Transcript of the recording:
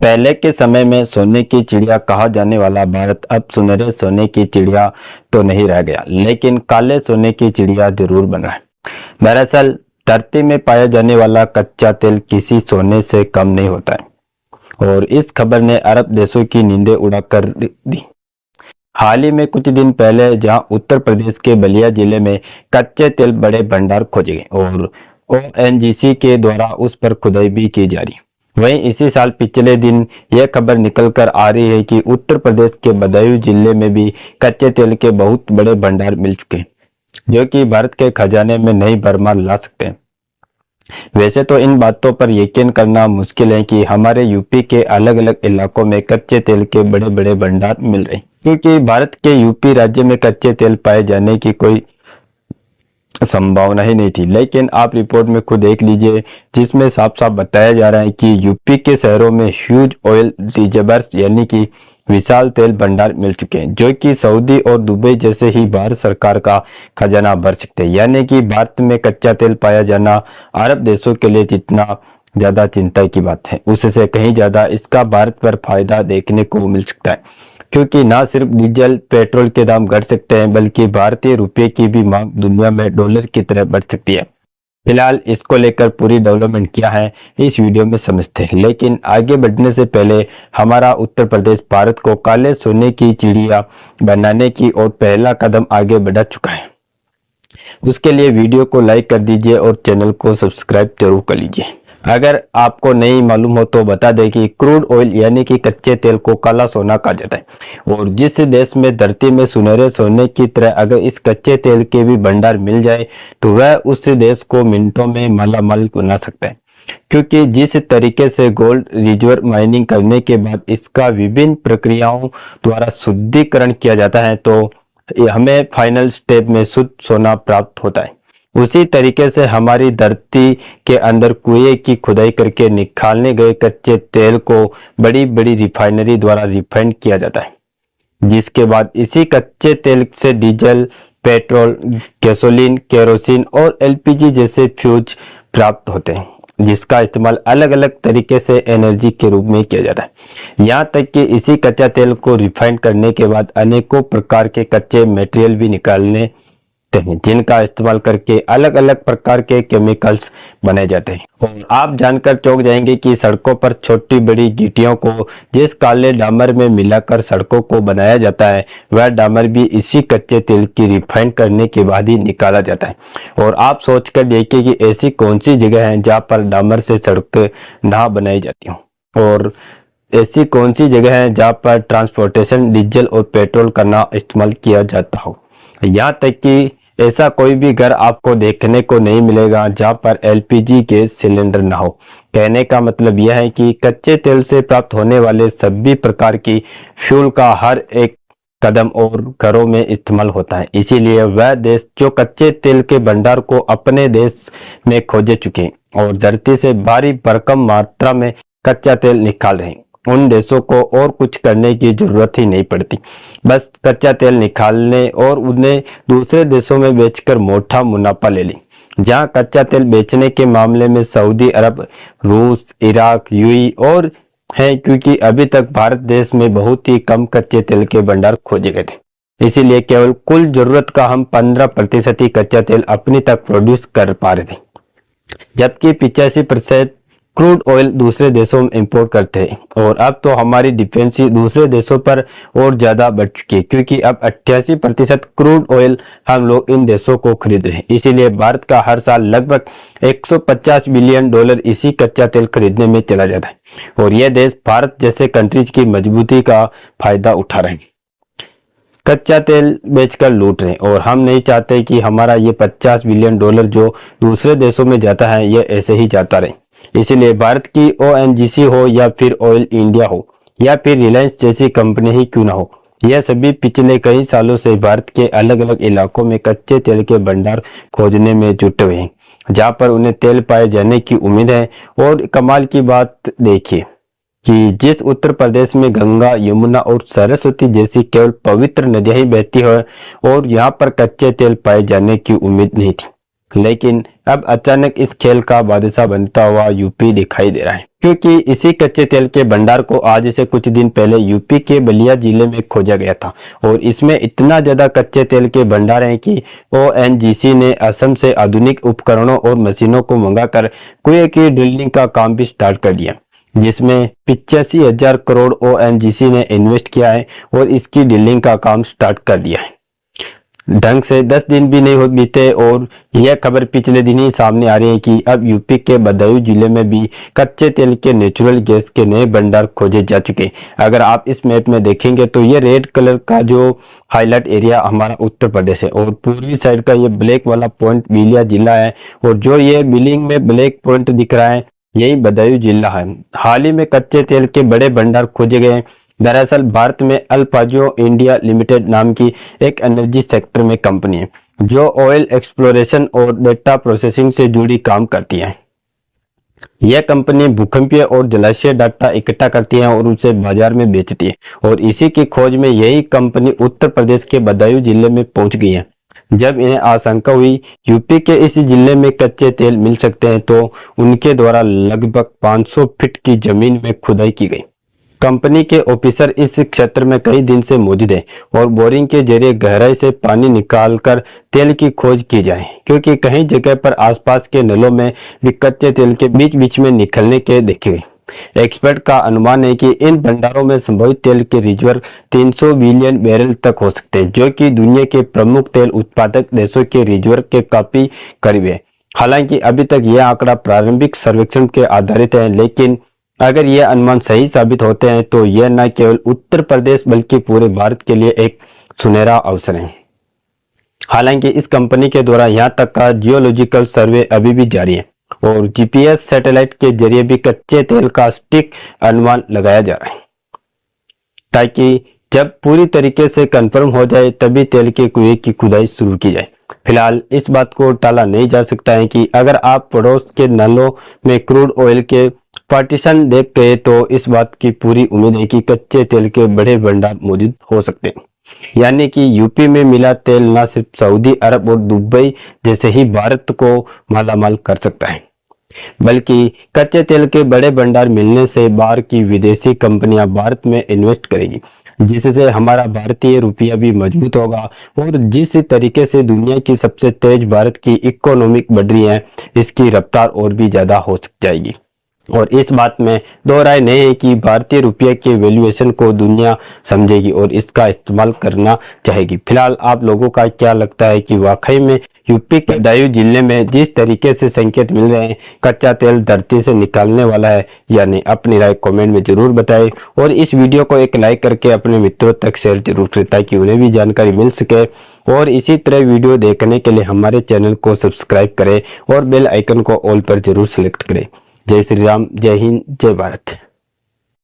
पहले के समय में सोने की चिड़िया कहा जाने वाला भारत अब सुनहरे सोने की चिड़िया तो नहीं रह गया, लेकिन काले सोने की चिड़िया जरूर बन रहा है। दरअसल धरती में पाया जाने वाला कच्चा तेल किसी सोने से कम नहीं होता है और इस खबर ने अरब देशों की नींदें उड़ा कर दी। हाल ही में कुछ दिन पहले जहां उत्तर प्रदेश के बलिया जिले में कच्चे तेल बड़े भंडार खोजे गए और ओएनजीसी के द्वारा उस पर खुदाई भी की जा रही। वहीं इसी साल पिछले दिन यह खबर निकल कर आ रही है कि उत्तर प्रदेश के बदायूं जिले में भी कच्चे तेल के बहुत बड़े भंडार मिल चुके हैं, जो कि भारत के खजाने में नई भरमार ला सकते हैं। वैसे तो इन बातों पर यकीन करना मुश्किल है कि हमारे यूपी के अलग अलग इलाकों में कच्चे तेल के बड़े बड़े भंडार मिल रहे हैं, क्योंकि भारत के यूपी राज्य में कच्चे तेल पाए जाने की कोई संभावना ही नहीं थी। लेकिन आप रिपोर्ट में खुद देख लीजिए, जिसमें साफ साफ बताया जा रहा है कि यूपी के शहरों में ह्यूज ऑयल रिजर्वर्स यानी कि विशाल तेल भंडार मिल चुके हैं, जो कि सऊदी और दुबई जैसे ही भारत सरकार का खजाना भर सकते हैं। यानी कि भारत में कच्चा तेल पाया जाना अरब देशों के लिए जितना ज्यादा चिंता की बात है, उससे कहीं ज्यादा इसका भारत पर फायदा देखने को मिल सकता है, क्योंकि ना सिर्फ डीजल पेट्रोल के दाम घट सकते हैं बल्कि भारतीय रुपये की भी मांग दुनिया में डॉलर की तरह बढ़ सकती है। फिलहाल इसको लेकर पूरी डेवलपमेंट क्या है इस वीडियो में समझते हैं, लेकिन आगे बढ़ने से पहले हमारा उत्तर प्रदेश भारत को काले सोने की चिड़िया बनाने की ओर पहला कदम आगे बढ़ा चुका है। उसके लिए वीडियो को लाइक कर दीजिए और चैनल को सब्सक्राइब जरूर कर लीजिए। अगर आपको नहीं मालूम हो तो बता दें कि क्रूड ऑयल यानी कि कच्चे तेल को काला सोना कहा जाता है और जिस देश में धरती में सुनहरे सोने की तरह अगर इस कच्चे तेल के भी भंडार मिल जाए तो वह उस देश को मिनटों में मालामाल बना सकता है, क्योंकि जिस तरीके से गोल्ड रिजर्व माइनिंग करने के बाद इसका विभिन्न प्रक्रियाओं द्वारा शुद्धिकरण किया जाता है तो हमें फाइनल स्टेप में शुद्ध सोना प्राप्त होता है। उसी तरीके से हमारी धरती के अंदर कुएं की खुदाई करके निकालने गए कच्चे तेल को बड़ी बड़ी रिफाइनरी द्वारा रिफाइंड किया जाता है, जिसके बाद इसी कच्चे तेल से डीजल, पेट्रोल, गैसोलीन, केरोसिन और एलपीजी जैसे फ्यूज प्राप्त होते हैं, जिसका इस्तेमाल अलग अलग तरीके से एनर्जी के रूप में किया जाता है। यहाँ तक कि इसी कच्चा तेल को रिफाइंड करने के बाद अनेकों प्रकार के कच्चे मटेरियल भी निकालने हैं, जिनका इस्तेमाल करके अलग अलग प्रकार के केमिकल्स बनाए जाते हैं। और आप जानकर चौंक जाएंगे कि सड़कों पर छोटी बड़ी गिट्टियों को जिस काले डामर में मिलाकर सड़कों को बनाया जाता है, वह डामर भी इसी कच्चे तेल की रिफाइन करने के बाद ही निकाला जाता है। और आप सोचकर देखिए कि ऐसी कौन सी जगह है जहाँ पर डामर से सड़कें ना बनाई जाती हो और ऐसी कौन सी जगह है जहाँ पर ट्रांसपोर्टेशन डीजल और पेट्रोल का ना इस्तेमाल किया जाता हो। यहाँ तक कि ऐसा कोई भी घर आपको देखने को नहीं मिलेगा जहां पर एलपीजी गैस सिलेंडर ना हो। कहने का मतलब यह है कि कच्चे तेल से प्राप्त होने वाले सभी प्रकार की फ्यूल का हर एक कदम और घरों में इस्तेमाल होता है। इसीलिए वह देश जो कच्चे तेल के भंडार को अपने देश में खोजे चुके हैं और धरती से भारी भरकम मात्रा में कच्चा तेल निकाल रहे हैं, उन देशों को और कुछ करने की जरूरत ही नहीं पड़ती। बस कच्चा तेल निकालने और उन्हें दूसरे देशों में बेचकर मोटा मुनाफा ले लें। जहां कच्चा तेल बेचने के मामले में सऊदी अरब, रूस, इराक, यूएई और है, क्योंकि अभी तक भारत देश में बहुत ही कम कच्चे तेल के भंडार खोजे गए थे। इसीलिए केवल कुल जरूरत का हम 15% ही कच्चा तेल अपनी तक प्रोड्यूस कर पा रहे थे, जबकि 85% क्रूड ऑयल दूसरे देशों में इंपोर्ट करते हैं। और अब तो हमारी डिपेंडेंसी दूसरे देशों पर और ज्यादा बढ़ चुकी है, क्योंकि अब 88% क्रूड ऑयल हम लोग इन देशों को खरीद रहे हैं। इसीलिए भारत का हर साल लगभग 150 बिलियन डॉलर इसी कच्चा तेल खरीदने में चला जाता है और यह देश भारत जैसे कंट्रीज की मजबूती का फायदा उठा रहे हैं, कच्चा तेल बेचकर लूट रहे हैं। और हम नहीं चाहते कि हमारा ये 50 बिलियन डॉलर जो दूसरे देशों में जाता है ये ऐसे ही जाता रहे। इसीलिए भारत की ओएनजीसी हो या फिर ऑयल इंडिया हो या फिर रिलायंस जैसी कंपनी ही क्यों ना हो, यह सभी पिछले कई सालों से भारत के अलग अलग इलाकों में कच्चे तेल के भंडार खोजने में जुटे हुए हैं, जहां पर उन्हें तेल पाए जाने की उम्मीद है। और कमाल की बात देखिए कि जिस उत्तर प्रदेश में गंगा, यमुना और सरस्वती जैसी केवल पवित्र नदियां ही बहती है और यहाँ पर कच्चे तेल पाए जाने की उम्मीद नहीं थी, लेकिन अब अचानक इस खेल का बादशाह बनता हुआ यूपी दिखाई दे रहा है, क्योंकि इसी कच्चे तेल के भंडार को आज से कुछ दिन पहले यूपी के बलिया जिले में खोजा गया था और इसमें इतना ज्यादा कच्चे तेल के भंडार हैं कि ओएनजीसी ने असम से आधुनिक उपकरणों और मशीनों को मंगाकर कुएं की ड्रिलिंग का काम भी स्टार्ट कर दिया, जिसमें 85,000 करोड़ ओएनजीसी ने इन्वेस्ट किया है और इसकी ड्रिलिंग का काम स्टार्ट कर दिया है। ढंग से 10 दिन भी नहीं हो बीते और यह खबर पिछले दिन ही सामने आ रही है कि अब यूपी के बदायूं जिले में भी कच्चे तेल के नेचुरल गैस के नए भंडार खोजे जा चुके। अगर आप इस मैप में देखेंगे तो ये रेड कलर का जो हाईलाइट एरिया हमारा उत्तर प्रदेश है और पूर्वी साइड का ये ब्लैक वाला पॉइंट बलिया जिला है और जो ये बिलिंग में ब्लैक पॉइंट दिख रहा है यही बदायूं जिला है। हाल ही में कच्चे तेल के बड़े भंडार खोजे गए। दरअसल भारत में अल्पाजो इंडिया लिमिटेड नाम की एक एनर्जी सेक्टर में कंपनी है जो ऑयल एक्सप्लोरेशन और डेटा प्रोसेसिंग से जुड़ी काम करती है। यह कंपनी भूकंपीय और जलाशय डाटा इकट्ठा करती है और उसे बाजार में बेचती है और इसी की खोज में यही कंपनी उत्तर प्रदेश के बदायूं जिले में पहुंच गई है। जब इन्हें आशंका हुई यूपी के इस जिले में कच्चे तेल मिल सकते हैं तो उनके द्वारा लगभग 500 फीट की जमीन में खुदाई की गई। कंपनी के ऑफिसर इस क्षेत्र में कई दिन से मौजूद हैं और बोरिंग के जरिए गहराई से पानी निकालकर तेल की खोज की जाए, क्योंकि कई जगह पर आसपास के नलों में भी कच्चे तेल के बीच बीच में निकलने के देखे गए। एक्सपर्ट का अनुमान है कि इन भंडारों में संभवित तेल के रिजर्व 300 बिलियन बैरल तक हो सकते हैं, जो कि दुनिया के प्रमुख तेल उत्पादक देशों के रिजर्व के काफी करीब है। हालांकि अभी तक यह आंकड़ा प्रारंभिक सर्वेक्षण के आधारित है, लेकिन अगर यह अनुमान सही साबित होते हैं तो यह न केवल उत्तर प्रदेश बल्कि पूरे भारत के लिए एक सुनहरा अवसर है। हालांकि इस कंपनी के द्वारा यहां तक का जियोलॉजिकल सर्वे अभी भी जारी है और जीपीएस सैटेलाइट के जरिए भी कच्चे तेल का सटीक अनुमान लगाया जा रहा है, ताकि जब पूरी तरीके से कंफर्म हो जाए तभी तेल के कुएं की खुदाई शुरू की जाए। फिलहाल इस बात को टाला नहीं जा सकता है कि अगर आप पड़ोस के नलों में क्रूड ऑयल के पार्टीशन देख गए तो इस बात की पूरी उम्मीद है कि कच्चे तेल के बड़े भंडार मौजूद हो सकते हैं। यानी कि यूपी में मिला तेल न सिर्फ सऊदी अरब और दुबई जैसे ही भारत को मालामाल कर सकता है, बल्कि कच्चे तेल के बड़े भंडार मिलने से बाहर की विदेशी कंपनियां भारत में इन्वेस्ट करेगी, जिससे हमारा भारतीय रुपया भी मजबूत होगा और जिस तरीके से दुनिया की सबसे तेज भारत की इकोनॉमिक बढ़ रही है इसकी रफ्तार और भी ज्यादा हो जाएगी। और इस बात में दो राय नहीं है कि भारतीय रुपये के वैल्यूएशन को दुनिया समझेगी और इसका इस्तेमाल करना चाहेगी। फिलहाल आप लोगों का क्या लगता है कि वाकई में यूपी के बदायूं जिले में जिस तरीके से संकेत मिल रहे हैं कच्चा तेल धरती से निकालने वाला है या नहीं? अपनी राय कमेंट में जरूर बताएं और इस वीडियो को एक लाइक करके अपने मित्रों तक शेयर जरूर करें ताकि उन्हें भी जानकारी मिल सके। और इसी तरह वीडियो देखने के लिए हमारे चैनल को सब्सक्राइब करें और बेल आइकन को ऑल पर जरूर सेलेक्ट करें। जय श्री राम, जय हिंद, जय भारत।